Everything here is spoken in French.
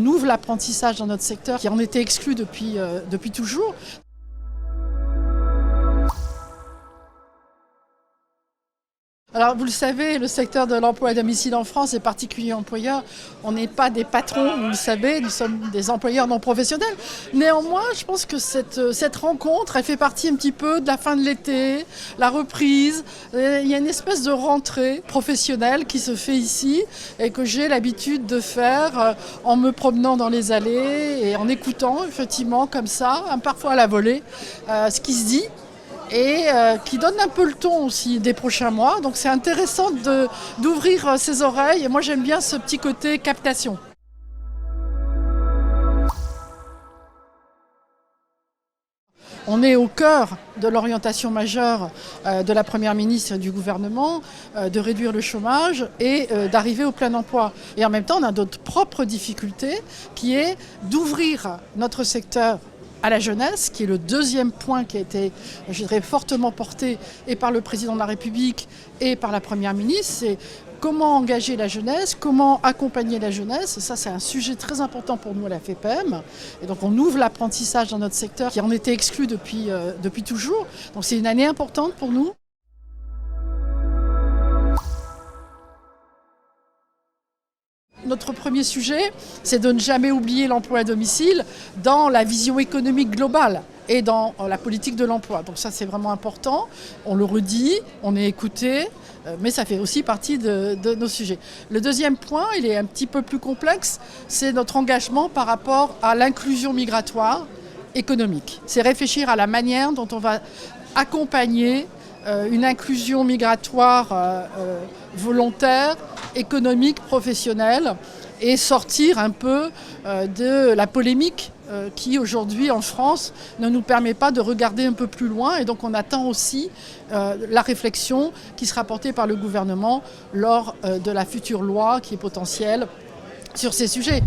On ouvre l'apprentissage dans notre secteur qui en était exclu depuis toujours. Alors vous le savez, le secteur de l'emploi à domicile en France est particulier employeur. On n'est pas des patrons, vous le savez, nous sommes des employeurs non professionnels. Néanmoins, je pense que cette rencontre, elle fait partie un petit peu de la fin de l'été, la reprise. Il y a une espèce de rentrée professionnelle qui se fait ici et que j'ai l'habitude de faire en me promenant dans les allées et en écoutant effectivement comme ça, parfois à la volée, ce qui se dit. Et qui donne un peu le ton aussi des prochains mois. Donc c'est intéressant d'ouvrir ses oreilles. Et moi j'aime bien ce petit côté captation. On est au cœur de l'orientation majeure de la Première ministre et du gouvernement, de réduire le chômage et d'arriver au plein emploi. Et en même temps, on a notre propre difficulté qui est d'ouvrir notre secteur à la jeunesse, qui est le deuxième point qui a été, je dirais, fortement porté et par le président de la République et par la Première ministre. C'est comment engager la jeunesse, comment accompagner la jeunesse. Ça, c'est un sujet très important pour nous à la FEPEM. Et donc, on ouvre l'apprentissage dans notre secteur qui en était exclu depuis toujours. Donc, c'est une année importante pour nous. Notre premier sujet, c'est de ne jamais oublier l'emploi à domicile dans la vision économique globale et dans la politique de l'emploi. Donc ça, c'est vraiment important. On le redit, on est écouté, mais ça fait aussi partie de nos sujets. Le deuxième point, il est un petit peu plus complexe, c'est notre engagement par rapport à l'inclusion migratoire économique. C'est réfléchir à la manière dont on va accompagner une inclusion migratoire volontaire, économique, professionnelle, et sortir un peu de la polémique qui aujourd'hui en France ne nous permet pas de regarder un peu plus loin. Et donc on attend aussi la réflexion qui sera portée par le gouvernement lors de la future loi qui est potentielle sur ces sujets.